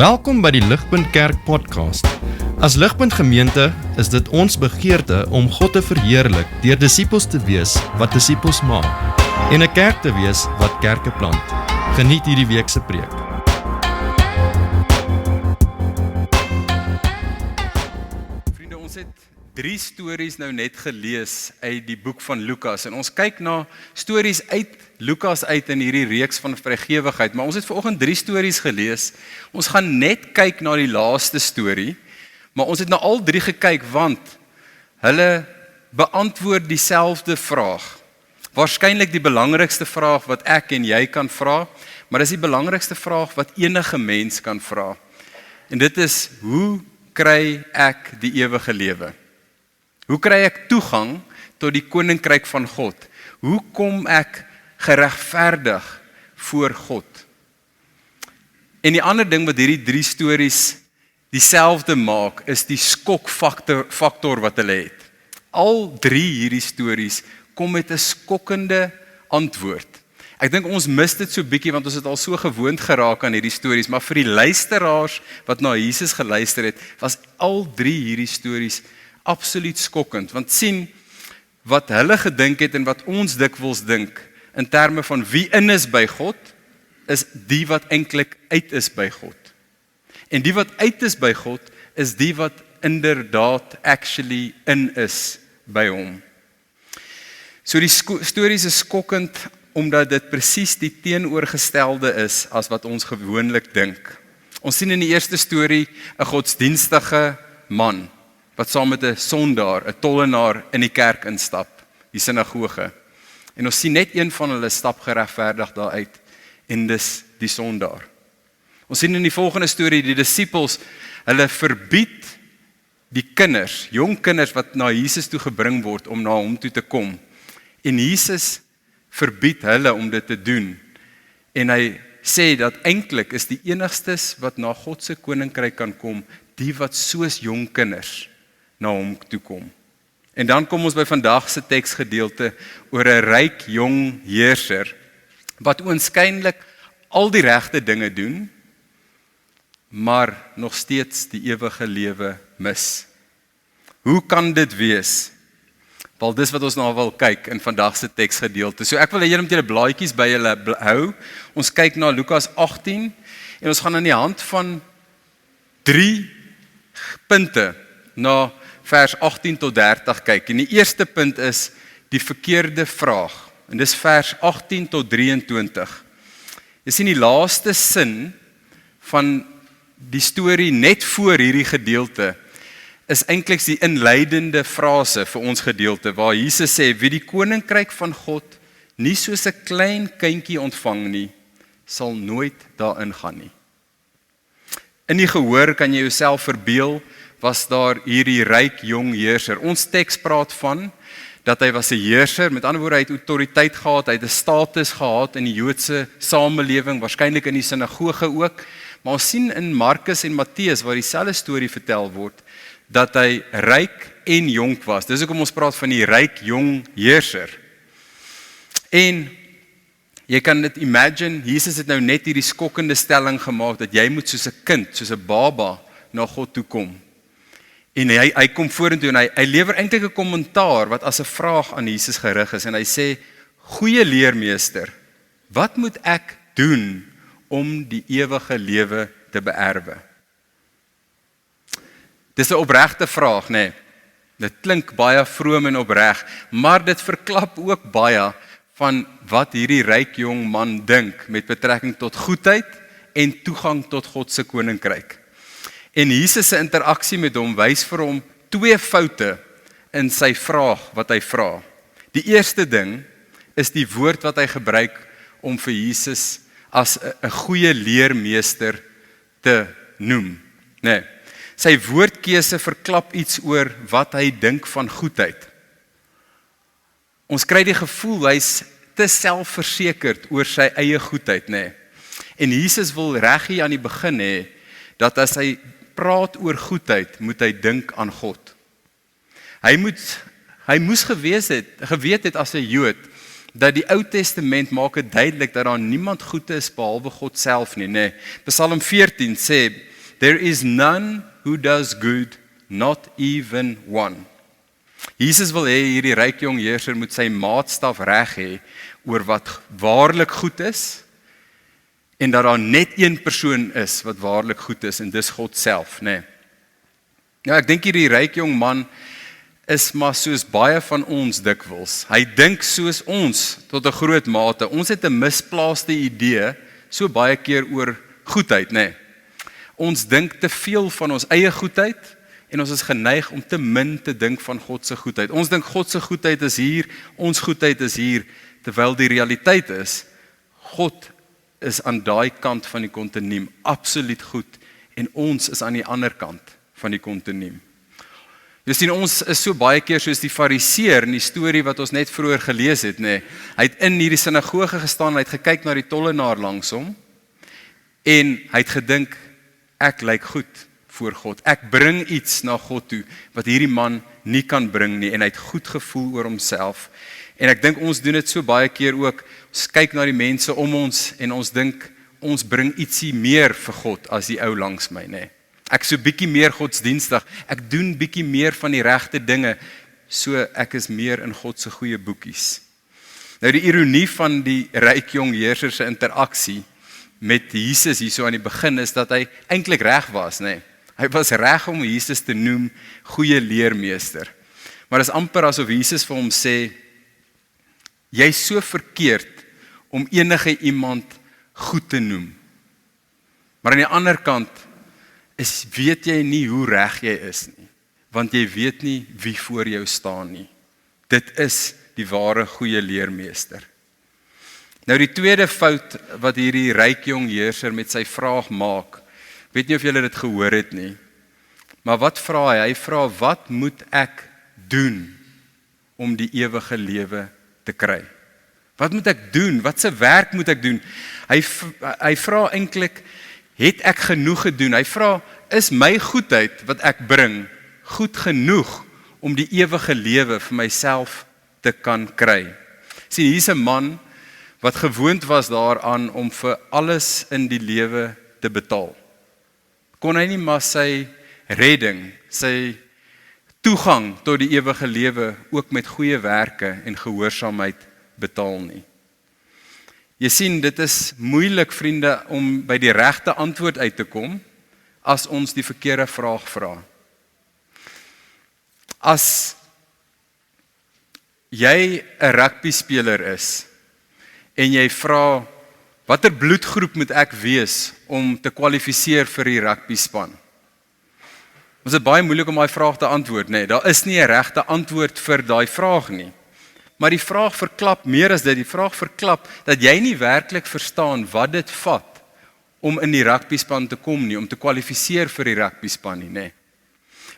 Welkom by die Ligpunt Kerk podcast. As Ligpunt Gemeente is dit ons begeerte om God te verheerlik deur disippels te wees wat disippels maak en 'n kerk te wees wat kerke plant. Geniet hierdie week se preek. Vriende, ons het 3 stories nou net gelees uit die boek van Lukas en ons kyk na stories uit Lukas uit in hierdie reeks van vrygewigheid, maar ons het vanoggend 3 stories gelees. Ons gaan net kyk na die laaste storie, maar ons het na al 3 gekyk want hulle beantwoord dieselfde vraag. Waarskynlik die belangrikste vraag wat ek en jy kan vra, maar dis die belangrikste vraag wat enige mens kan vra. En dit is, hoe kry ek die ewige lewe? Hoe kry ek toegang tot die koninkryk van God? Hoe kom ek geregverdig voor God? En die ander ding wat hierdie 3 stories dieselfde maak, is die skokfaktor wat hulle het. Al 3 hierdie stories kom met 'n skokkende antwoord. Ek dink ons mis dit so bietjie, want ons het al so gewoond geraak aan hierdie stories, maar vir die luisteraars wat na Jesus geluister het, was al 3 hierdie stories absoluut skokkend, want sien, wat hulle gedink het en wat ons dikwels dink, in terme van wie in is by God, is die wat eintlik uit is by God. En die wat uit is by God, is die wat inderdaad actually in is by hom. So die stories is skokkend, omdat dit presies die teenoorgestelde is as wat ons gewoonlik dink. Ons sien in die eerste storie 'n godsdienstige man, wat saam met 'n sondaar, 'n tollenaar in die kerk instap, die sinagoge. En ons sien net een van hulle stap geregverdig daaruit, en dis die sondaar. Ons sien in die volgende storie, die disippels, hulle verbied die kinders, jong kinders wat na Jesus toe gebring word, om na hom toe te kom. En Jesus verbied hulle om dit te doen. En hy sê dat eintlik is die enigstes wat na God se koninkryk kan kom, die wat soos jong kinders na hom toe kom. En dan kom ons by vandag se teksgedeelte oor 'n ryk jong heerser wat oënskynlik al die regte dinge doen, maar nog steeds die ewige lewe mis. Hoe kan dit wees? Wel, dis wat ons nou wil kyk in vandag se teksgedeelte. So ek wil hê julle moet julle blaadjies by julle hou. Ons kyk na Lukas 18 en ons gaan aan die hand van 3 punte na vers 18 tot 30 kyk. En die eerste punt is die verkeerde vraag. En dis vers 18 tot 23. Jy sien die laaste sin van die storie net voor hierdie gedeelte is eintlik die inleidende frase vir ons gedeelte, waar Jesus sê, wie die koninkryk van God nie soos 'n klein kindjie ontvang nie, sal nooit daarin gaan nie. In die gehoor kan jy jouself verbeel, was daar hierdie ryk jong heerser. Ons teks praat van dat hy was 'n heerser, met ander woorde, hy het autoriteit gehad, hy het 'n status gehad in die Joodse samelewing, waarskynlik in die sinagoge ook, maar ons sien in Markus en Matteus, waar dieselfde storie vertel word, dat hy ryk en jonk was. Dis hoekom ons praat van die ryk jong heerser. En jy kan dit imagine, Jesus het nou net hierdie skokkende stelling gemaak, dat jy moet soos 'n kind, soos 'n baba, na God toe kom. En hy kom vorentoe en hy lewer eintlik 'n kommentaar wat as 'n vraag aan Jesus gerig is, en hy sê, goeie leermeester, wat moet ek doen om die ewige lewe te beerwe? Dis 'n opregte vraag, nee. Dit klink baie vroom en opreg, maar dit verklap ook baie van wat hierdie ryk jong man dink met betrekking tot goedheid en toegang tot God se koninkryk. En Jesus se interaksie met hom wys vir hom 2 foute in sy vraag wat hy vra. Die eerste ding is die woord wat hy gebruik om vir Jesus as 'n goeie leermeester te noem. Nee. Sy woordkeuse verklap iets oor wat hy dink van goedheid. Ons kry die gevoel hy's te selfversekerd oor sy eie goedheid, nee. En Jesus wil reg hier aan die begin hê dat as hy praat oor goedheid, moet hy dink aan God. Hy moes geweet het as 'n Jood dat die Ou Testament maak dit duidelik dat daar niemand goed is behalwe God self nie, nê. Psalm 14 sê, There is none who does good, not even one. Jesus wil hê hierdie ryk jong heerser moet sy maatstaf reg hê oor wat waarlik goed is en dat daar net een persoon is wat waarlik goed is en dis God self, nê. Ja, ek dink hierdie ryk jong man is maar soos baie van ons dikwels. Hy dink soos ons tot 'n groot mate. Ons het 'n misplaaste idee so baie keer oor goedheid, nê. Ons dink te veel van ons eie goedheid en ons is geneig om te min te dink van God se goedheid. Ons dink God se goedheid is hier, ons goedheid is hier, terwyl die realiteit is, God is aan daai kant van die kontinuum absoluut goed en ons is aan die ander kant van die kontinuum. Jy sien, ons is so baie keer soos die fariseer in die storie wat ons net vroeër gelees het, nê. Hy het in hierdie sinagoge gestaan, hy het gekyk na die tollenaar langs hom en hy het gedink, ek lyk goed voor God. Ek bring iets na God toe wat hierdie man nie kan bring nie en hy het goed gevoel oor homself. En ek dink ons doen dit so baie keer ook. Ons kyk na die mense om ons en ons dink ons bring ietsie meer vir God as die ou langs my, nê. Ek so bietjie meer godsdienstig. Ek doen bietjie meer van die regte dinge, so ek is meer in God se goeie boekies. Nou die ironie van die ryk jong heerser se interaksie met Jesus hierso aan die begin is dat hy eintlik reg was, nê. Hy was reg om Jesus te noem goeie leermeester. Maar dit is amper asof Jesus vir hom sê, jy's so verkeerd om enige iemand goed te noem. Maar aan die ander kant weet jy nie hoe reg jy is nie, want jy weet nie wie voor jou staan nie. Dit is die ware goeie leermeester. Nou die tweede fout wat hierdie ryk jong heerser met sy vraag maak, ek weet nie of julle dit gehoor het nie, maar wat vra hy? Hy vra, wat moet ek doen om die ewige lewe te kry? Wat moet ek doen? Wat se werk moet ek doen? Hy vra eintlik, het ek genoeg gedoen? Hy vra, is my goedheid wat ek bring goed genoeg om die ewige lewe vir myself te kan kry? Sien, hier's 'n man wat gewoond was daaraan om vir alles in die lewe te betaal. Kon hy nie maar sy redding, sy toegang tot die ewige lewe ook met goeie werke en gehoorsaamheid betaal nie. Jy sien, dit is moeilik, vriende, om by die regte antwoord uit te kom as ons die verkeerde vraag vra. As jy 'n rugbyspeler is en jy vra, watter bloedgroep moet ek wees om te kwalifiseer vir die rugbyspan? Ons is baie moeilik om daai vraag te antwoord, nê. Daar is nie 'n regte antwoord vir daai vraag nie. Maar die vraag verklap meer as dit. Die vraag verklap dat jy nie werklik verstaan wat dit vat om in die rugbyspan te kom nie, om te kwalifiseer vir die rugbyspan nie, nê.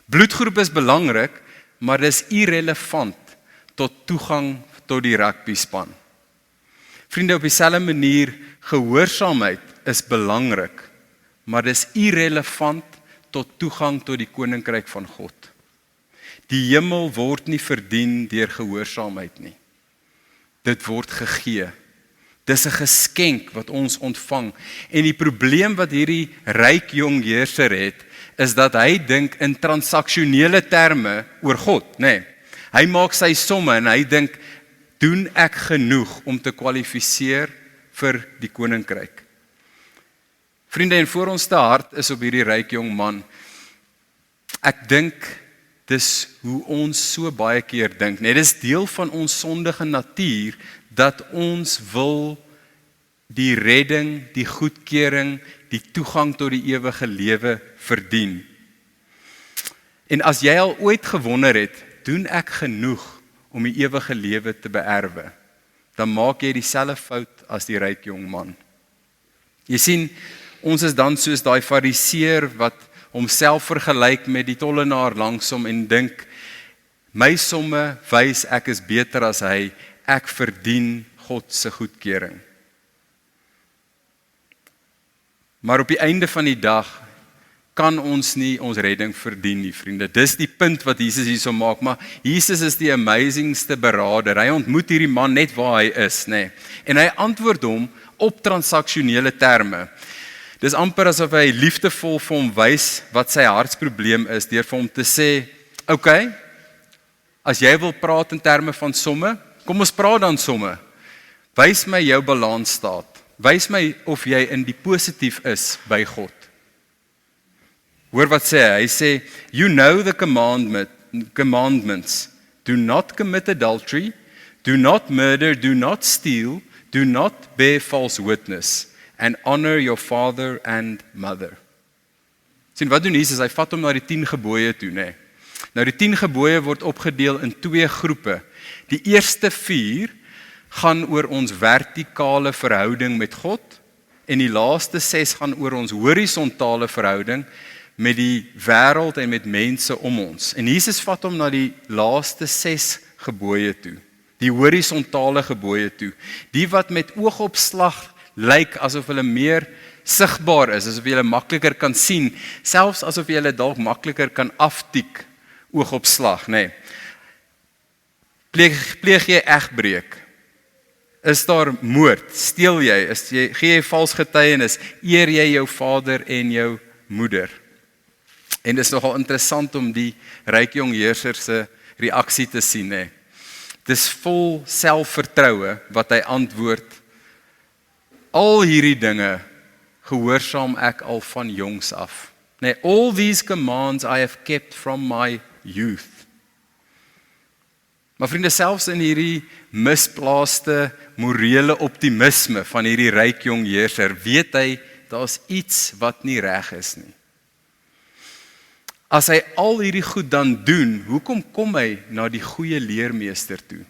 Bloedgroep is belangrik, maar dis irrelevant tot toegang tot die rugbyspan. Vriende, op dieselfde manier, gehoorsaamheid is belangrik, maar dis irrelevant tot toegang tot die koninkryk van God. Die hemel word nie verdien deur gehoorsaamheid nie. Dit word gegee. Dis 'n geskenk wat ons ontvang. En die probleem wat hierdie ryk jong heerser het, is dat hy dink in transaksionele terme oor God, nê. Hy maak sy somme en hy dink, doen ek genoeg om te kwalifiseer vir die koninkryk? Vriende, en voor ons te hard is op hierdie ryk jong man, ek dink dis hoe ons so baie keer dink. Net dis deel van ons sondige natuur dat ons wil die redding, die goedkeuring, die toegang tot die ewige lewe verdien. En as jy al ooit gewonder het, doen ek genoeg om die ewige lewe te beerwe, dan maak jy dieselfde fout as die ryk jong man. Jy sien, ons is dan soos daai fariseer wat homself vergelyk met die tollenaar langs hom en dink, my somme wys ek is beter as hy, ek verdien God se goedkeuring. Maar op die einde van die dag kan ons nie ons redding verdien nie, vriende. Dis die punt wat Jesus hierso maak, maar Jesus is die amazingste beraader. Hy ontmoet hierdie man net waar hy is, nê. En hy antwoord hom op transaksionele terme. Dis amper asof hy liefdevol vir hom wys wat sy hartsprobleem is, deur vir hom te sê, okay, as jy wil praat in terme van somme, kom ons praat dan somme. Wys my jou balansstaat. Wys my of jy in die positief is by God. Hoor wat sê hy? Hy sê, you know the commandments. Do not commit adultery, do not murder, do not steal, do not bear false witness, and honor your father and mother. Sien, wat doen Jesus? Hy vat hom na die 10 gebooie toe, né? Nou die 10 gebooie word opgedeel in 2 groepe. Die eerste 4 gaan oor ons vertikale verhouding met God, en die laaste 6 gaan oor ons horisontale verhouding met die wêreld en met mense om ons. En Jesus vat hom na die laaste 6 gebooie toe, die horisontale gebooie toe, die wat met oogopslag lyk asof hulle meer sigbaar is, asof jy hulle makliker kan sien, selfs asof jy hulle dalk makliker kan aftik oogopslag, né? Pleeg jy egbreek? Is daar moord? Steel jy? Gee jy vals getuienis? Eer jy jou vader en jou moeder? En dit is nogal interessant om die ryk jong heerser se reaksie te sien, hè. Dis vol selfvertroue wat hy antwoord, al hierdie dinge gehoorsaam ek al van jongs af. Nee, all these commands I have kept from my youth. Maar vriende, selfs in hierdie misplaaste morele optimisme van hierdie ryk jong heerser, weet hy, daar's iets wat nie reg is nie. As hy al hierdie goed dan doen, hoekom kom hy na die goeie leermeester toe?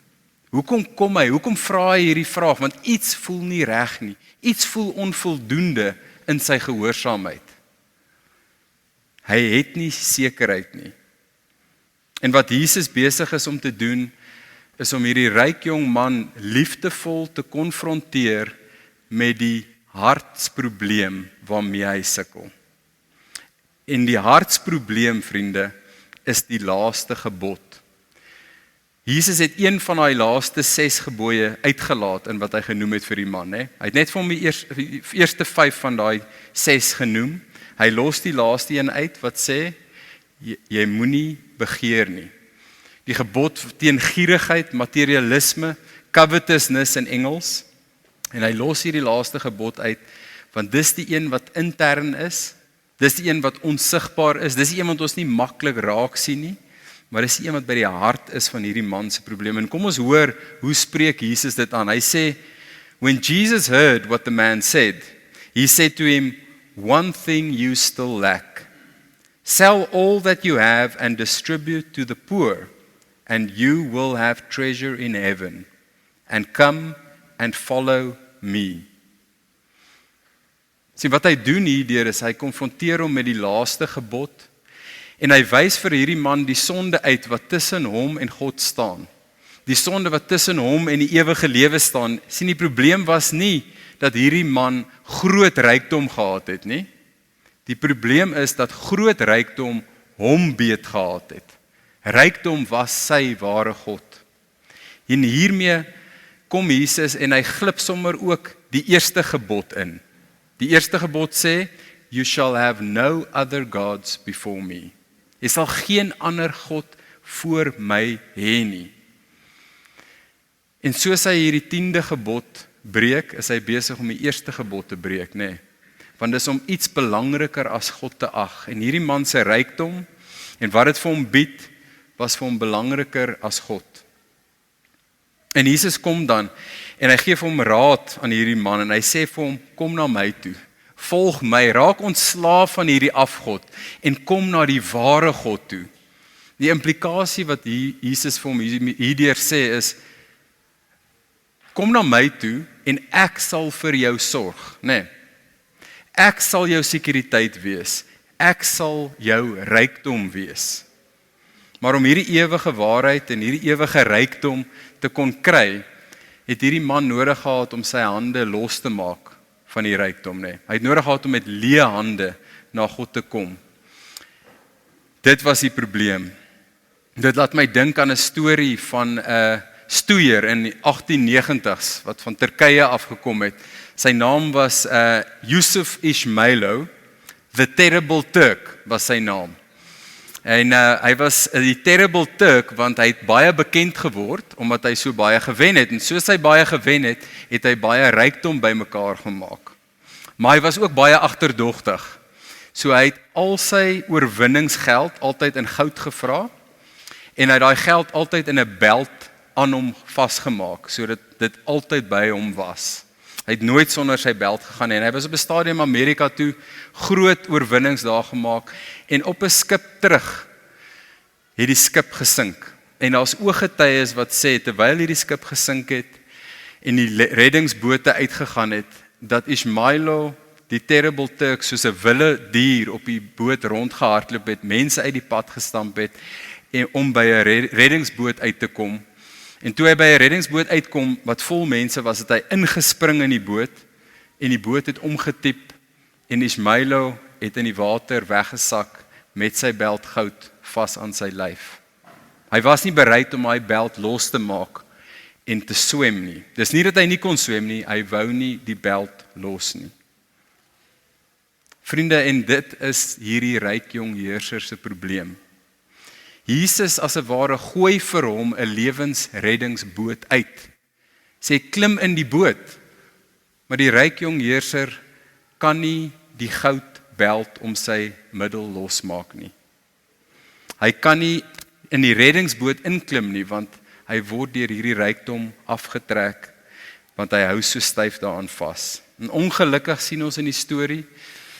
Hoekom vra hy hierdie vraag? Want iets voel nie reg nie. Iets voel onvoldoende in sy gehoorsaamheid. Hy het nie sekerheid nie. En wat Jesus besig is om te doen, is om hierdie ryk jong man liefdevol te konfronteer met die hartsprobleem waarmee hy sukkel. En die hartsprobleem, vriende, is die laaste gebod. Jesus het een van die laaste 6 gebooie uitgelaat in wat hy genoem het vir die man, hè. Hy het net vir hom die eerste 5 van die 6 genoem. Hy los die laaste een uit wat sê, jy moenie begeer nie. Die gebod teen gierigheid, materialisme, covetousness in Engels. En hy los hier die laaste gebod uit, want dis die een wat intern is, dis die een wat onsigbaar is, dis die een wat ons nie maklik raak sien nie, maar dis die een wat by die hart is van hierdie man se probleem. En kom ons hoor, hoe spreek Jesus dit aan? Hy sê, when Jesus heard what the man said, he said to him, one thing you still lack. Sell all that you have and distribute to the poor, and you will have treasure in heaven. And come and follow me. Sien, wat hy doen hierdeur is, hy konfronteer hom met die laaste gebod, en hy wys vir hierdie man die sonde uit wat tussen hom en God staan. Die sonde wat tussen hom en die ewige lewe staan. Sien, die probleem was nie dat hierdie man groot rykdom gehad het nie. Die probleem is dat groot rykdom hom beet gehad het. Rykdom was sy ware God. En hiermee kom Jesus en hy glip sommer ook die eerste gebod in. Die eerste gebod sê, you shall have no other gods before me. Jy sal geen ander God voor my hê nie. En soos hy hierdie 10de gebod breek, is hy besig om die eerste gebod te breek, nê? Want dis om iets belangriker as God te ag. En hierdie man se rykdom en wat dit vir hom bied, was vir hom belangriker as God. En Jesus kom dan en hy gee vir hom raad aan hierdie man en hy sê vir hom, kom na my toe. Volg my, raak ontslaaf van hierdie afgod en kom na die ware God toe. Die implikasie wat Jesus vir hom hierdeur sê is, kom na my toe en ek sal vir jou sorg, né? Ek sal jou sekuriteit wees. Ek sal jou rykdom wees. Maar om hierdie ewige waarheid en hierdie ewige rykdom te kon kry, het hierdie man nodig gehad om sy hande los te maak van die rykdom, né? Hy het nodig gehad om met leë hande na God te kom. Dit was die probleem. Dit laat my dink aan 'n storie van 'n stoeier in die 1890s wat van Turkye afgekom het. Sy naam was Yusuf Ismailo, the Terrible Turk was sy naam. En hy was die Terrible Turk want hy het baie bekend geword omdat hy so baie gewen het. En soos hy baie gewen het, het hy baie rykdom bymekaar gemaak. Maar hy was ook baie agterdogtig. So hy het al sy oorwinningsgeld altyd in goud gevra en hy het daai geld altyd in 'n belt aan hom vasgemaak sodat dit altyd by hom was. Hy het nooit sonder sy belt gegaan en hy was op 'n stadium Amerika toe groot oorwinnings daar gemaak en op 'n skip terug het die skip gesink. En daar's ooggetuies wat sê terwyl hierdie skip gesink het en die reddingsbote uitgegaan het, dat Ismailo, die Terrible Turk, soos 'n wilde dier op die boot rondgehardloop het, mense uit die pad gestamp het en om by 'n reddingsboot uit te kom. En toe hy by 'n reddingsboot uitkom wat vol mense was, het hy ingespring in die boot en die boot het omgetiep en Ismailo het in die water weggesak met sy belt goud vas aan sy lyf. Hy was nie bereid om hy belt los te maak en te swem nie. Dis nie dat hy nie kon swem nie, hy wou nie die belt los nie. Vriende, en dit is hierdie ryk jong heerser se probleem. Jesus as 'n ware gooi vir hom 'n lewensreddingsboot uit. Sê klim in die boot. Maar die ryk jong heerser kan nie die goudbelt om sy middel losmaak nie. Hy kan nie in die reddingsboot inklim nie want hy word deur hierdie rykdom afgetrek want hy hou so styf daaraan vas. En ongelukkig sien ons in die storie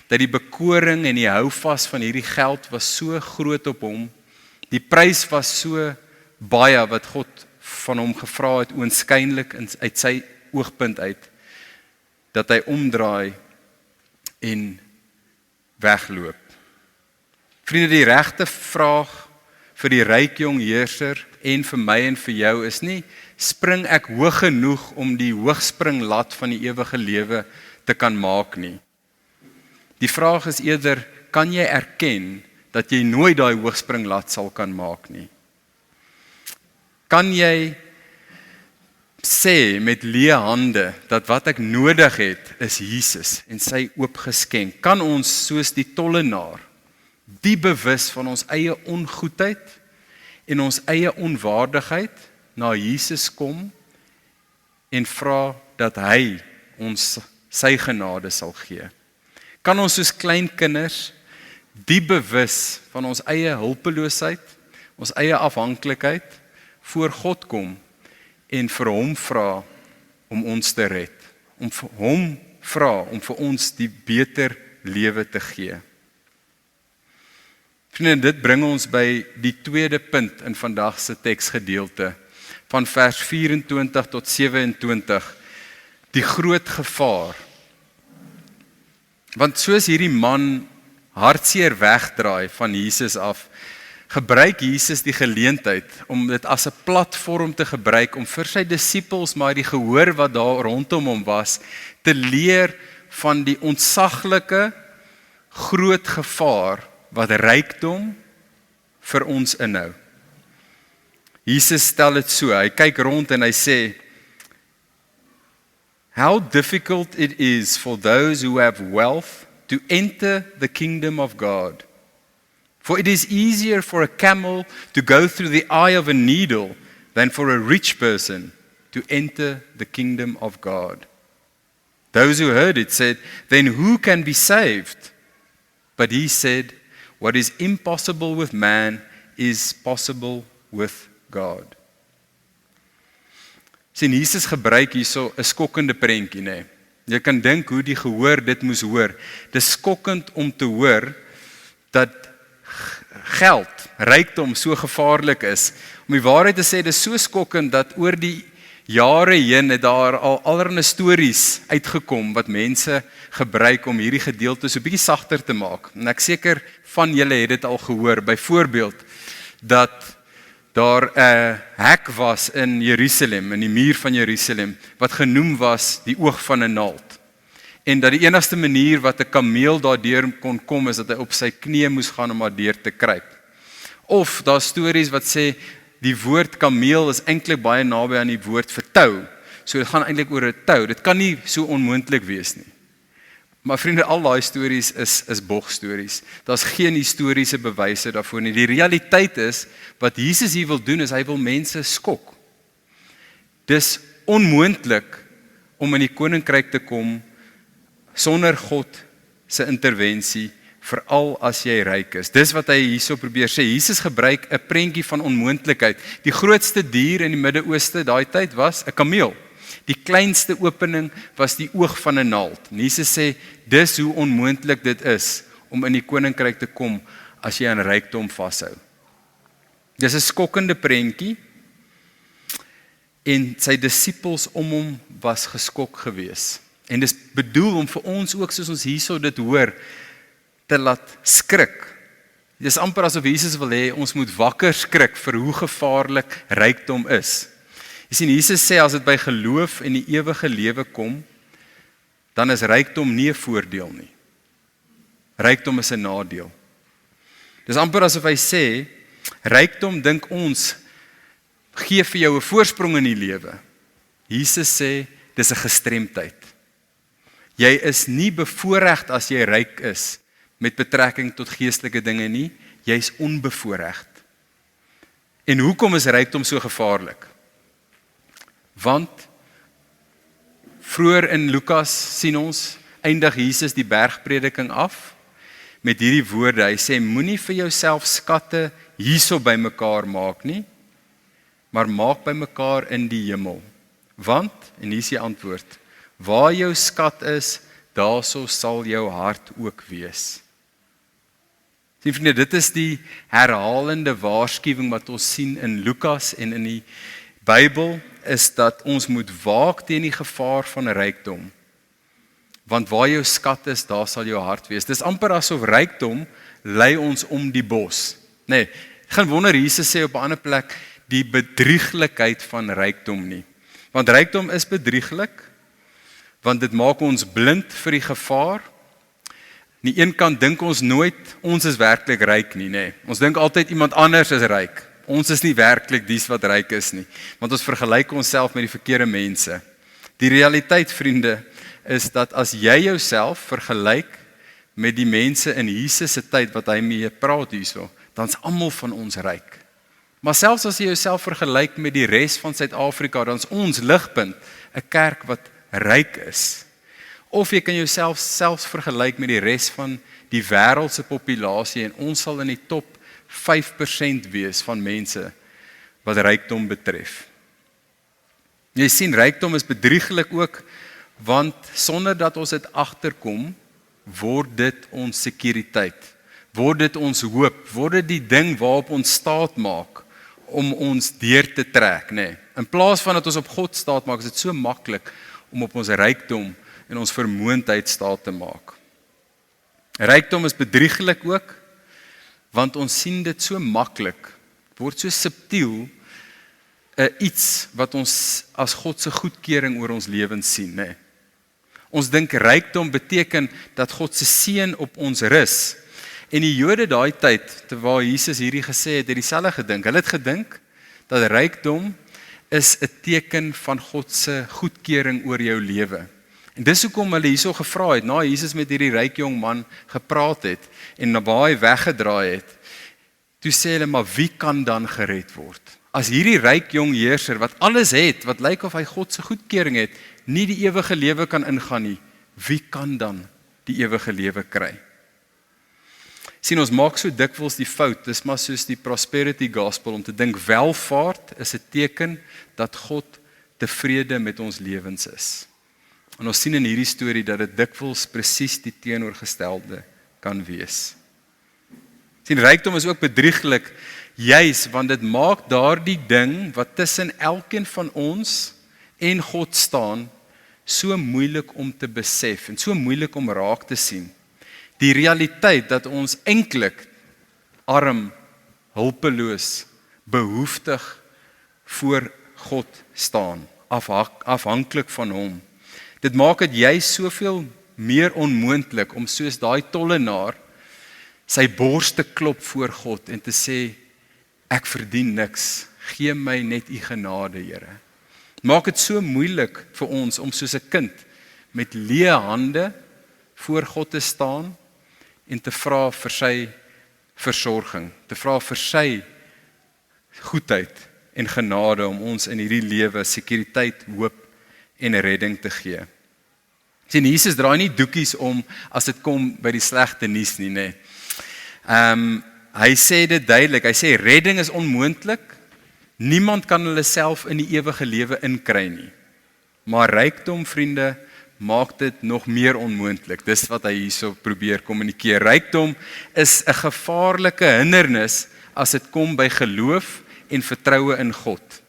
dat die bekoring en die houvas van hierdie geld was so groot op hom. Die prys was so baie wat God van hom gevra het, oënskynlik uit sy oogpunt uit, dat hy omdraai en wegloop. Vriende, die regte vraag vir die ryk jong heerser en vir my en vir jou is nie, spring ek hoog genoeg om die hoogspringlat van die ewige lewe te kan maak nie. Die vraag is eerder, kan jy erken dat jy nooit daai hoogspringlat sal kan maak nie? Kan jy sê met leë hande dat wat ek nodig het is Jesus en sy oopgeskenk? Kan ons soos die tollenaar die bewus van ons eie ongoedheid en ons eie onwaardigheid na Jesus kom en vra dat hy ons sy genade sal gee? Kan ons soos klein kinders die bewus van ons eie hulpeloosheid, ons eie afhanklikheid voor God kom en vir hom vra om ons te red, om vir hom vra om vir ons die beter lewe te gee? Vriende, dit bring ons by die tweede punt in vandag se teksgedeelte van vers 24 tot 27, die groot gevaar. Want soos hierdie man hartseer wegdraai van Jesus af, gebruik Jesus die geleentheid om dit as 'n platform te gebruik om vir sy disippels, maar die gehoor wat daar rondom hom was, te leer van die ontsaglike groot gevaar wat rykdom vir ons inhou. Jesus stel dit so, hy kyk rond en hy sê, how difficult it is for those who have wealth to enter the kingdom of God. For it is easier for a camel to go through the eye of a needle than for a rich person to enter the kingdom of God. Those who heard it said, then who can be saved? But he said, what is impossible with man is possible with God. Sien, Jesus gebruik hierso 'n skokkende prentjie, nê. Jy kan dink hoe die gehoor dit moes hoor. Dis skokkend om te hoor dat geld, rykdom so gevaarlik is. Om die waarheid te sê, dis so skokkend dat oor die jare heen het daar al allerlei stories uitgekom wat mense gebruik om hierdie gedeelte so 'n bietjie sagter te maak. En ek seker van julle het dit al gehoor. Byvoorbeeld dat daar 'n hek was in Jerusalem, in die muur van Jerusalem, wat genoem was die oog van 'n naald. En dat die enigste manier wat 'n kameel daardeur kon kom is dat hy op sy knieë moes gaan om daardeur te kruip. Of daar stories wat sê die woord kameel is eintlik baie naby aan die woord vir tou. So dit gaan eintlik oor 'n tou. Dit kan nie so onmoontlik wees nie. Maar vriende, al daai stories is bogstories. Daar's geen historiese bewyse daarvoor nie. Die realiteit is, wat Jesus hier wil doen, is hy wil mense skok. Dis onmoontlik om in die koninkryk te kom sonder God se intervensie, veral as jy ryk is. Dis wat hy hierso probeer sê. Jesus gebruik 'n prentjie van onmoontlikheid. Die grootste dier in die Midde-Ooste daai tyd was 'n kameel. Die kleinste opening was die oog van 'n naald. Jesus sê, dis hoe onmoontlik dit is om in die koninkryk te kom as jy aan rykdom vashou. Dis 'n skokkende prentjie en sy disippels om hom was geskok gewees. En dis bedoel om vir ons ook, soos ons hierso dit hoor, te laat skrik. Dis amper asof Jesus wil hê ons moet wakker skrik vir hoe gevaarlik rykdom is. Jy sien, Jesus sê as dit by geloof en die ewige lewe kom, dan is rykdom nie 'n voordeel nie. Rykdom is 'n nadeel. Dis amper asof hy sê, rykdom dink ons gee vir jou 'n voorsprong in die lewe. Jesus sê, dis 'n gestremdheid. Jy is nie bevoorreg as jy ryk is met betrekking tot geestelike dinge nie, jy is onbevoorreg. En hoekom is rykdom so gevaarlik? Want vroeër in Lukas sien ons, eindig Jesus die bergprediking af met hierdie woorde. Hy sê, moenie vir jouself skatte hierso bymekaar maak nie, maar maak bymekaar in die hemel. Want, en hier is die antwoord, waar jou skat is, daarso sal jou hart ook wees. Sien vriende, dit is die herhalende waarskuwing wat ons sien in Lukas en in die Bybel, is dat ons moet waak teen die gevaar van rykdom. Want waar jou skat is, daar sal jou hart wees. Dis amper asof rykdom lei ons om die bos. Nee, geen wonder Jesus sê op 'n ander plek die bedrieglikheid van rykdom nie. Want rykdom is bedrieglik, want dit maak ons blind vir die gevaar. Aan die een kant dink ons nooit, ons is werklik ryk nie, nee. Ons dink altyd iemand anders is ryk. Ons is nie werklik dies wat ryk is nie, want ons vergelyk onsself met die verkeerde mense. Die realiteit, vriende, is dat as jy jouself vergelyk met die mense in Jesus se tyd wat hy mee praat hierso, dan is almal van ons ryk. Maar selfs as jy jouself vergelyk met die res van Suid-Afrika, dan is ons ligpunt 'n kerk wat ryk is. Of jy kan jouself selfs vergelyk met die res van die wêreldse populasie en ons sal in die top 5% wees van mense wat rykdom betref. Jy sien, rykdom is bedrieglik ook, want sonder dat ons dit agterkom, word dit ons sekuriteit, word dit ons hoop, word dit die ding waarop ons staat maak om ons deur te trek, nee. In plaas van dat ons op God staat maak, is dit so maklik om op ons rykdom en ons vermoëndheid staat te maak. Rykdom is bedrieglik ook, want ons sien dit so maklik, word so subtiel, iets wat ons as God se goedkeuring oor ons lewens sien, nee. Ons dink rykdom beteken dat God se seën op ons rus. En die Jode daai tyd, terwyl Jesus hierdie gesê het, het dieselfde gedink. Hulle het gedink dat rykdom is 'n teken van God se goedkeuring oor jou lewe. En dis hoekom hulle hierso gevra het, na Jesus met hierdie ryk jong man gepraat het en na waar hy weggedraai het, toe sê hulle, maar wie kan dan gered word? As hierdie ryk jong heerser wat alles het, wat lyk of hy God se goedkeuring het, nie die ewige lewe kan ingaan nie, wie kan dan die ewige lewe kry? Sien, ons maak so dikwels die fout, dis maar soos die prosperity gospel, om te dink welvaart is 'n teken dat God tevrede met ons lewens is. En ons sien in hierdie storie dat dit dikwels presies die teenoorgestelde kan wees. Sien, rykdom is ook bedrieglik, juis want dit maak daardie ding wat tussen elkeen van ons en God staan, so moeilik om te besef en so moeilik om raak te sien. Die realiteit dat ons eintlik arm, hulpeloos, behoeftig voor God staan, afhanklik van hom. Dit maak dit juist soveel meer onmoontlik om soos daai tollenaar sy bors te klop voor God en te sê, ek verdien niks, gee my net u genade, Here. Maak dit so moeilik vir ons om soos 'n kind met leë hande voor God te staan en te vra vir sy versorging, te vra vir sy goedheid en genade om ons in hierdie lewe sekuriteit, hoop en redding te gee. Sien, Jesus draai nie doekies om as dit kom by die slegte nuus nie, nê. Hy sê dit duidelik, hy sê redding is onmoontlik. Niemand kan hulle self in die ewige lewe inkry nie. Maar rykdom, vriende, maak dit nog meer onmoontlik. Dis wat hy hierso probeer kommunikeer. Rykdom is 'n gevaarlike hindernis as dit kom by geloof en vertroue in God.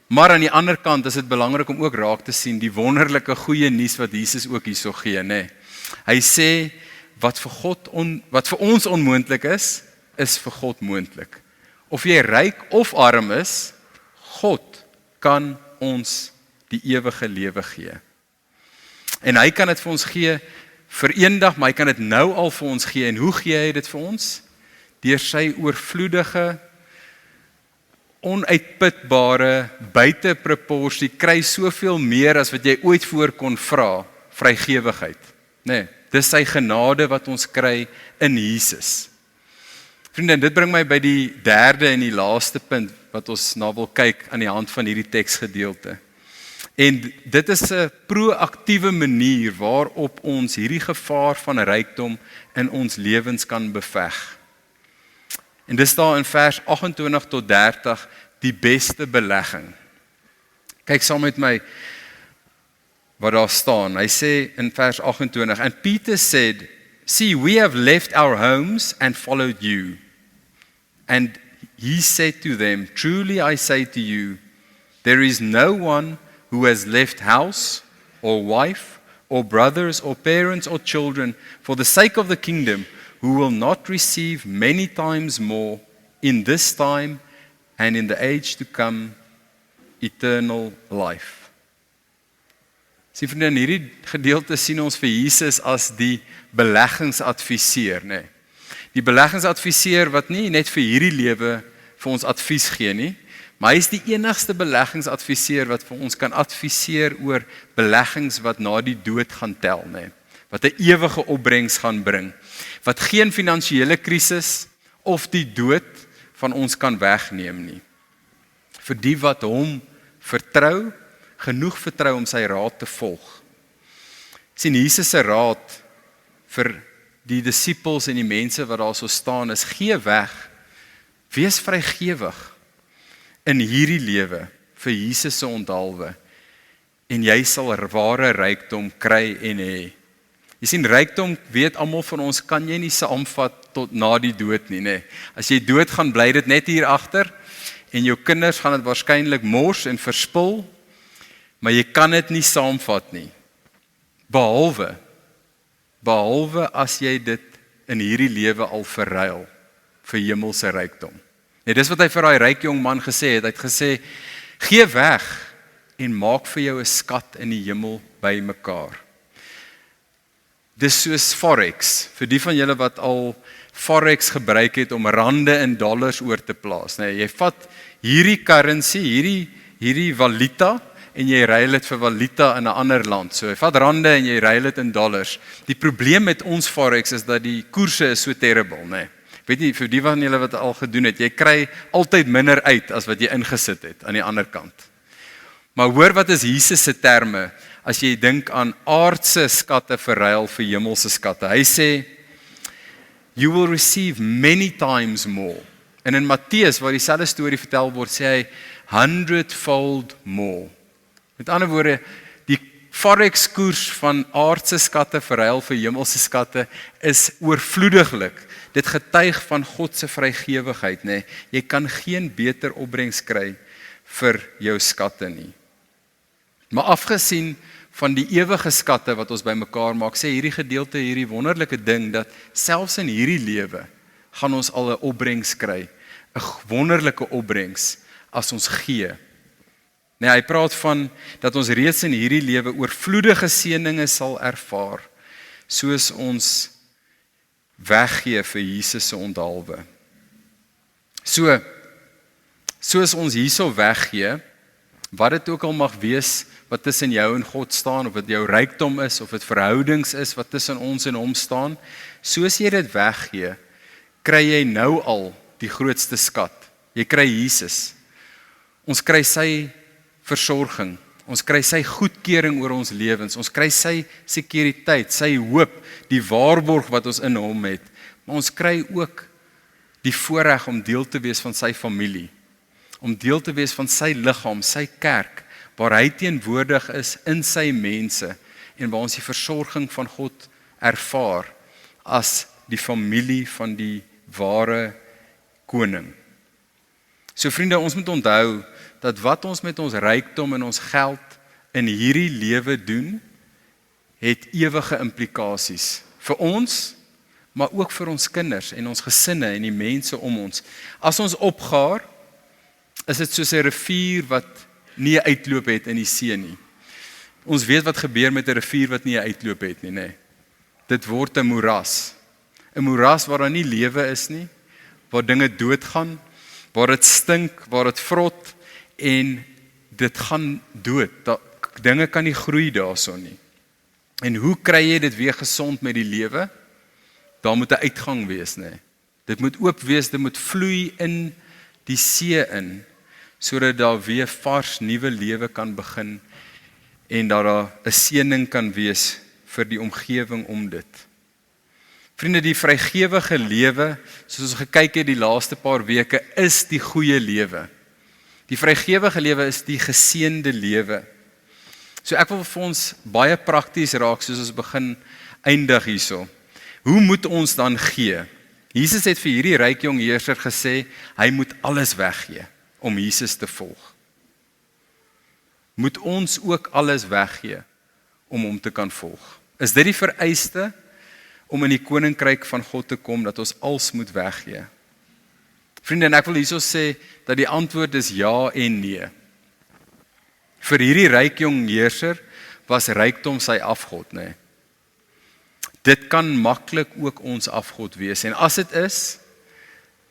Maar aan die ander kant is dit belangrik om ook raak te sien die wonderlike goeie nuus wat Jesus ook hierso gee, nê. Hy sê wat vir ons onmoontlik is vir God moontlik. Of jy ryk of arm is, God kan ons die ewige lewe gee. En hy kan dit vir ons gee vir eendag, maar hy kan dit nou al vir ons gee. En hoe gee hy dit vir ons? Deur sy oorvloedige, onuitputbare, buite proporsie, kry soveel meer as wat jy ooit voor kon vra, vrygewigheid. Nee, dis sy genade wat ons kry in Jesus. Vriende, dit bring my by die derde en die laaste punt wat ons na wil kyk aan die hand van hierdie teksgedeelte. En dit is 'n proaktiewe manier waarop ons hierdie gevaar van rykdom in ons lewens kan beveg. En dis daar in vers 28 tot 30 die beste belegging. Kyk saam met my wat daar staan. Hy sê in vers 28, and Peter said, "See, we have left our homes and followed you." And he said to them, "Truly I say to you, there is no one who has left house or wife or brothers or parents or children for the sake of the kingdom who will not receive many times more in this time and in the age to come eternal life." Sien vriende, in hierdie gedeelte sien ons vir Jesus as die beleggingsadviseur, nê. Die beleggingsadviseur wat nie net vir hierdie lewe vir ons advies gee nie, maar hy is die enigste beleggingsadviseur wat vir ons kan adviseer oor beleggings wat na die dood gaan tel, nê. Wat 'n ewige opbrengs gaan bring, wat geen finansiële krisis of die dood van ons kan wegneem nie. Vir die wat hom vertrou, genoeg vertrou om sy raad te volg. Sien, Jesus se raad vir die disippels en die mense wat daar so staan is, gee weg, wees vrygewig in hierdie lewe vir Jesus se onthaalwe en jy sal ware rykdom kry en hê. Jy sien, rykdom, weet almal van ons, kan jy nie saamvat tot na die dood nie, nê. As jy dood gaan, bly dit net hier agter en jou kinders gaan dit waarskynlik mors en verspil, maar jy kan dit nie saamvat nie. Behalwe as jy dit in hierdie lewe al verruil vir hemelse rykdom. Nee, dis wat hy vir daai ryk jong man gesê het. Hy het gesê, gee weg en maak vir jou 'n skat in die hemel bymekaar. Dis soos Forex, vir die van julle wat al Forex gebruik het om rande in dollars oor te plaas. Nee, jy vat hierdie currency, hierdie valuta, en jy ruil dit vir valuta in 'n ander land. So jy vat rande en jy ruil dit in dollars. Die probleem met ons Forex is dat die koerse is so terrible, nê. Weet nie, vir die van julle wat al gedoen het, jy kry altyd minder uit as wat jy ingesit het aan die ander kant. Maar hoor wat is Jesus se terme as jy dink aan aardse skatte verruil vir hemelse skatte. Hy sê, you will receive many times more. En in Matteus, waar dieselfde storie vertel word, sê hy 100-fold more. Met ander woorde, die Forex koers van aardse skatte verruil vir hemelse skatte is oorvloediglik. Dit getuig van God se vrygewigheid, nê. Jy kan geen beter opbrengs kry vir jou skatte nie. Maar afgesien van die ewige skatte wat ons bymekaar maak, sê hierdie gedeelte, hierdie wonderlike ding, dat selfs in hierdie lewe gaan ons al 'n opbrengs kry, 'n wonderlike opbrengs as ons gee. Nee, hy praat van dat ons reeds in hierdie lewe oorvloedige seëninge sal ervaar, soos ons weggee vir Jesus se onthaalwe. Soos ons hierso weggee, wat dit ook al mag wees wat tussen jou en God staan, of dit jou rykdom is, of dit verhoudings is wat tussen ons en hom staan, soos jy dit weggee, kry jy nou al die grootste skat. Jy kry Jesus. Ons kry sy versorging. Ons kry sy goedkeuring oor ons lewens. Ons kry sy sekuriteit, sy hoop, die waarborg wat ons in hom het. Maar ons kry ook die voorreg om deel te wees van sy familie. Om deel te wees van sy liggaam, sy kerk, waar hy teenwoordig is in sy mense en waar ons die versorging van God ervaar as die familie van die ware koning. So vriende, ons moet onthou dat wat ons met ons rykdom en ons geld in hierdie lewe doen, het ewige implikasies vir ons, maar ook vir ons kinders en ons gesinne en die mense om ons. As ons opgaar, is dit soos 'n rivier wat nie 'n uitloop het in die see nie. Ons weet wat gebeur met 'n rivier wat nie 'n uitloop het nie, nê. Dit word 'n moeras. 'n Moeras waar daar nie lewe is nie, waar dinge doodgaan, waar dit stink, waar dit vrot en dit gaan dood. Dinge kan nie groei daarson nie. En hoe kry jy dit weer gesond met die lewe? Daar moet 'n uitgang wees, nê. Dit moet oop wees, dit moet vloei in die see in, sodat daar weer vars nuwe lewe kan begin en dat daar 'n seëning kan wees vir die omgewing om dit. Vriende, die vrygewige lewe, soos ons gekyk het die laaste paar weke, is die goeie lewe. Die vrygewige lewe is die geseënde lewe. So ek wil vir ons baie prakties raak soos ons begin eindig hierso. Hoe moet ons dan gee? Jesus het vir hierdie ryk jong heerser gesê, hy moet alles weggee om Jesus te volg. Moet ons ook alles weggee om hom te kan volg? Is dit die vereiste om in die koninkryk van God te kom, dat ons alles moet weggee? Vriende, en ek wil hierso sê, dat die antwoord is ja en nee. Vir hierdie ryk jong heerser, was rykdom sy afgod, nê. Dit kan maklik ook ons afgod wees, en as dit is,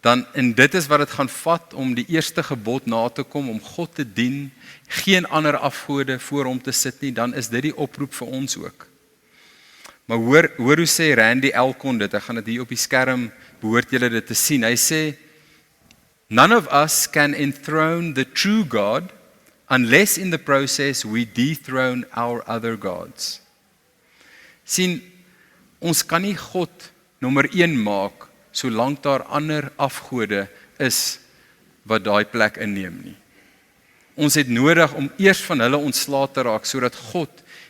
dan, en dit is wat dit gaan vat om die eerste gebod na te kom, om God te dien, geen ander afgode voor hom te sit nie, dan is dit die oproep vir ons ook. Maar hoor hoe sê Randy Elkon dit, ek gaan dit hier op die skerm, behoort julle dit te sien, hy sê, none of us can enthrone the true God, unless in the process we dethrone our other gods. Sien, ons kan nie God nommer 1 maak, solank daar ander afgode is, wat daai plek inneem nie. Ons het nodig om eers van hulle ontslae te raak, sodat God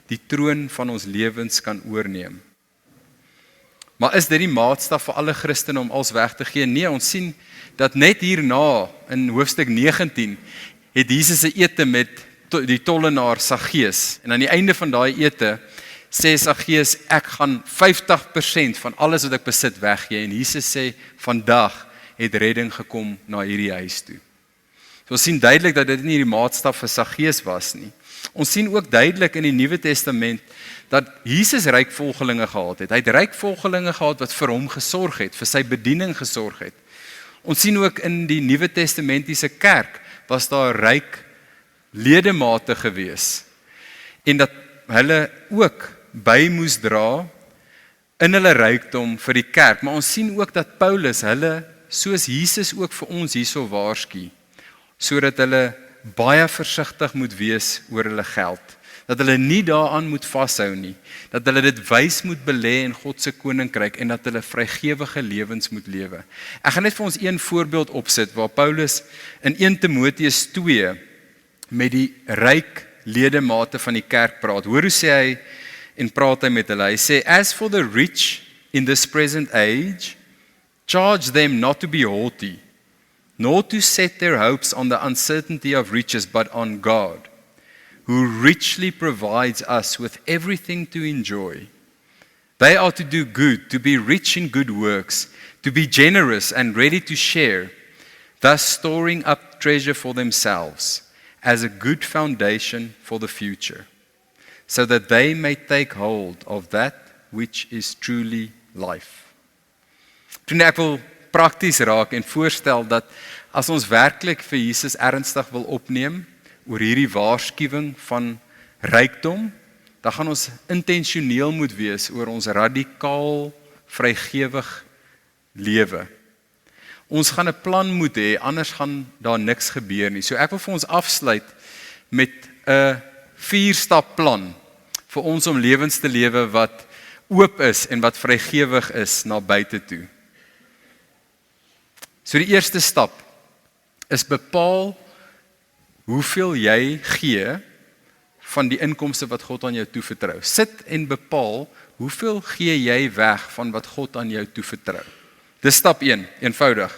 die troon van ons lewens kan oorneem. Maar is dit die maatstaf vir alle Christene om alles weg te gee? Nee, ons sien dat net hierna, in hoofstuk 19, het Jesus 'n ete met die tollenaar Saggeus. En aan die einde van daai ete, sê Saggeus, ek gaan 50% van alles wat ek besit weggee. En Jesus sê, vandag het redding gekom na hierdie huis toe. So ons sien duidelik dat dit nie die maatstaf vir Saggeus was nie. Ons sien ook duidelik in die Nuwe Testament dat Jesus ryk volgelinge gehad het. Hy het ryk volgelinge gehad wat vir hom gesorg het, vir sy bediening gesorg het. Ons sien ook in die Nuwe Testamentiese kerk was daar ryk ledemate gewees en dat hulle ook by moes dra in hulle rykdom vir die kerk. Maar ons sien ook dat Paulus hulle, soos Jesus ook vir ons hierso waarsku, sodat hulle baie versigtig moet wees oor hulle geld. Dat hulle nie daaraan moet vashou nie. Dat hulle dit wys moet belê in God se koninkryk en dat hulle vrygewige lewens moet lewe. Ek gaan net vir ons een voorbeeld opsit waar Paulus in 1 Timoteus 2 met die ryk ledemate van die kerk praat. Hoor hoe sê hy en praat hy met hulle. Hy sê, as for the rich in this present age, charge them not to be haughty, nor to set their hopes on the uncertainty of riches, but on God, who richly provides us with everything to enjoy. They are to do good, to be rich in good works, to be generous and ready to share, thus storing up treasure for themselves as a good foundation for the future, so that they may take hold of that which is truly life. Toen ek wil prakties raak en voorstel dat as ons werklik vir Jesus ernstig wil opneem, oor hierdie waarskuwing van rykdom, dan gaan ons intentioneel moet wees oor ons radikaal vrygewig lewe. Ons gaan 'n plan moet hê, anders gaan daar niks gebeur nie. So ek wil vir ons afsluit met 'n 4-stap plan vir ons om lewens te lewe wat oop is en wat vrygewig is na buite toe. So die eerste stap is bepaal hoeveel jy gee van die inkomste wat God aan jou toevertrou. Sit en bepaal hoeveel gee jy weg van wat God aan jou toevertrou. Dis stap 1, eenvoudig.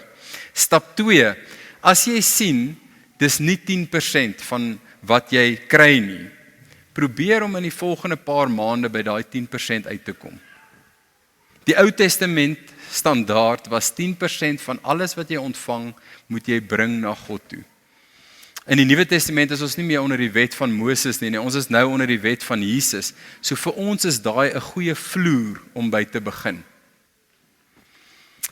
Stap 2, as jy sien, dis nie 10% van wat jy kry nie, probeer om in die volgende paar maande by daai 10% uit te kom. Die Ou Testament standaard was 10% van alles wat jy ontvang, moet jy bring na God toe. In die Nuwe Testament is ons nie meer onder die wet van Moses nie, ons is nou onder die wet van Jesus. So vir ons is daai 'n goeie vloer om by te begin.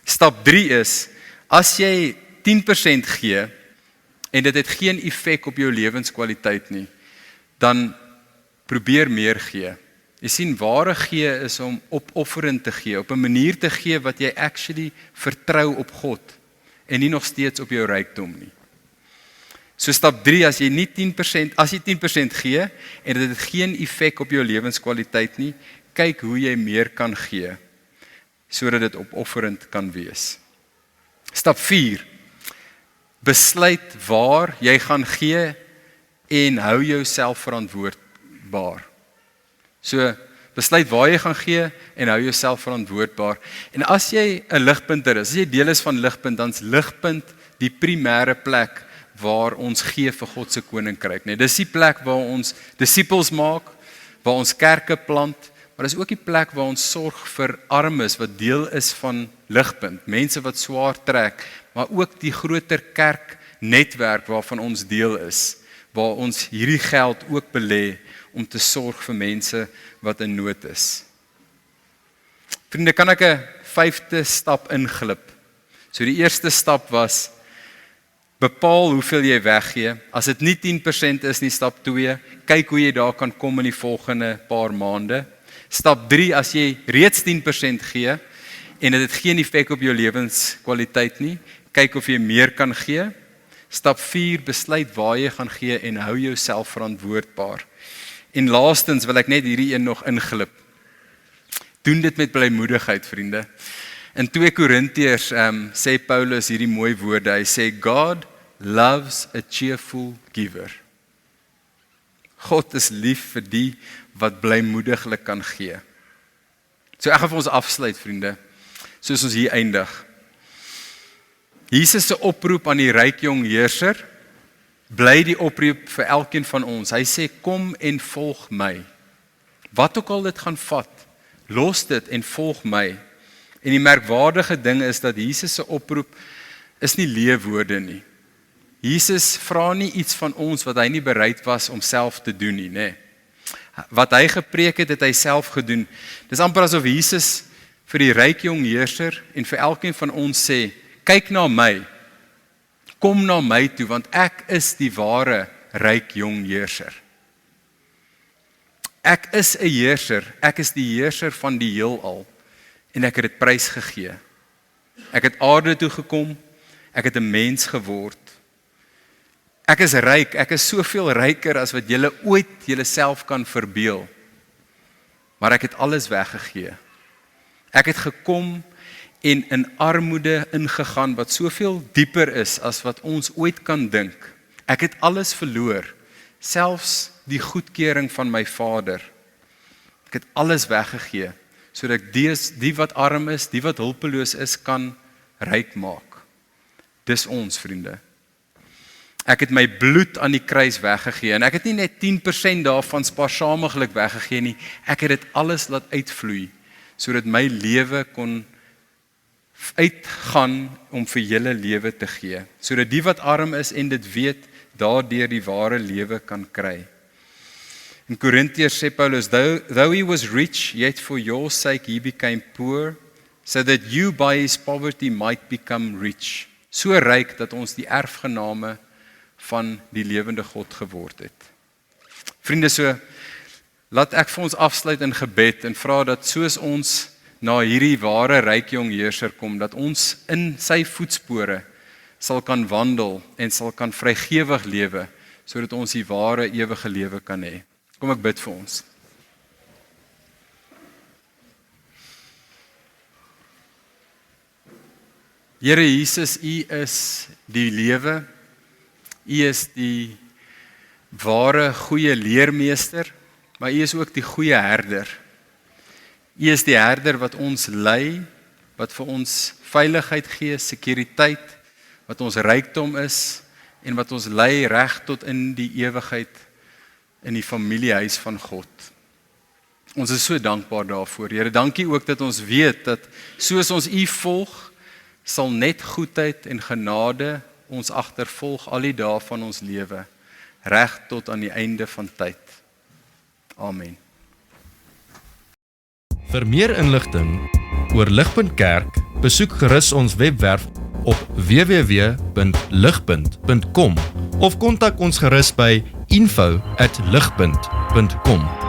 Stap 3 is, as jy 10% gee, en dit het geen effek op jou lewenskwaliteit nie, dan probeer meer gee. Jy sien, ware gee is om opofferend te gee, op 'n manier te gee wat jy actually vertrou op God, en nie nog steeds op jou rykdom nie. So stap 3, as jy 10% gee, en dit het geen effek op jou lewenskwaliteit nie, kyk hoe jy meer kan gee, sodat dit opofferend kan wees. Stap 4, besluit waar jy gaan gee, en hou jouself verantwoordbaar. So, besluit waar jy gaan gee, en hou jouself verantwoordbaar. En as jy 'n ligpunter is, as jy deel is van Ligpunt, dan is Ligpunt die primêre plek waar ons gee vir God se koninkryk. Dis die plek waar ons disippels maak, waar ons kerke plant, maar dis ook die plek waar ons sorg vir armes wat deel is van Ligpunt, mense wat swaar trek, maar ook die groter kerknetwerk waarvan ons deel is, waar ons hierdie geld ook belê om te sorg vir mense wat in nood is. Vriende, kan ek 'n 5de stap inglip? So die eerste stap was, bepaal hoeveel jy weggee. As dit nie 10% is nie, stap 2, kyk hoe jy daar kan kom in die volgende paar maande. Stap 3, as jy reeds 10% gee, en dit het geen effek op jou lewenskwaliteit nie, kyk of jy meer kan gee. Stap 4, besluit waar jy gaan gee en hou jouself verantwoordbaar. En laastens wil ek net hierdie een nog inglip. Doen dit met blymoedigheid, vriende. In 2 Korintiërs sê Paulus hierdie mooi woorde. Hy sê, God loves a cheerful giver. God is lief vir die wat blymoediglik kan gee. So ek gaan vir ons afsluit, vriende, soos ons hier eindig. Jesus se oproep aan die ryk jong heerser, bly die oproep vir elkeen van ons. Hy sê, kom en volg my. Wat ook al dit gaan vat, los dit en volg my. En die merkwaardige ding is dat Jesus se oproep is nie leeuwoorde nie. Jesus vra nie iets van ons wat hy nie bereid was om self te doen nie, nê. Wat hy gepreek het, het hy self gedoen. Dis amper asof Jesus vir die ryk jong heerser en vir elkeen van ons sê, kyk na my, kom na my toe, want ek is die ware ryk jong heerser. Ek is 'n heerser, ek is die heerser van die heelal, en ek het dit prys gegee. Ek het aarde toe gekom, ek het 'n mens geword. Ek is ryk, ek is soveel ryker as wat julle ooit julleself kan verbeel. Maar ek het alles weggegee. Ek het gekom en in armoede ingegaan wat soveel dieper is as wat ons ooit kan dink. Ek het alles verloor, selfs die goedkeuring van my Vader. Ek het alles weggegee, sodat ek die wat arm is, die wat hulpeloos is, kan ryk maak. Dis ons, vriende. Ek het my bloed aan die kruis weggegee, en ek het nie net 10% daarvan spaarsaamlik weggegee nie, ek het dit alles laat uitvloei, sodat my lewe kon uitgaan om vir julle lewe te gee, sodat die wat arm is en dit weet, daardeur die ware lewe kan kry. In Korintiërs sê Paulus, though he was rich, yet for your sake he became poor, so that you by his poverty might become rich. So ryk dat ons die erfgename van die lewende God geword het. Vriende, so laat ek vir ons afsluit in gebed en vra dat soos ons na hierdie ware ryk jong heerser kom, dat ons in sy voetspore sal kan wandel en sal kan vrygewig lewe, sodat ons die ware ewige lewe kan hê. Kom ek bid vir ons. Here Jesus, U is die lewe, U is die ware goeie leermeester, maar U is ook die goeie herder. U is die herder wat ons lei, wat vir ons veiligheid gee, sekuriteit, wat ons rykdom is en wat ons lei reg tot in die ewigheid in die familiehuis van God. Ons is so dankbaar daarvoor. Here, dankie ook dat ons weet dat soos ons U volg, sal net goedheid en genade ons agtervolg al die dae van ons lewe, reg tot aan die einde van tyd. Amen. Vir meer inligting oor Ligpunt Kerk, besoek gerus ons webwerf op www.ligpunt.com of kontak ons gerus by info@ligpunt.com.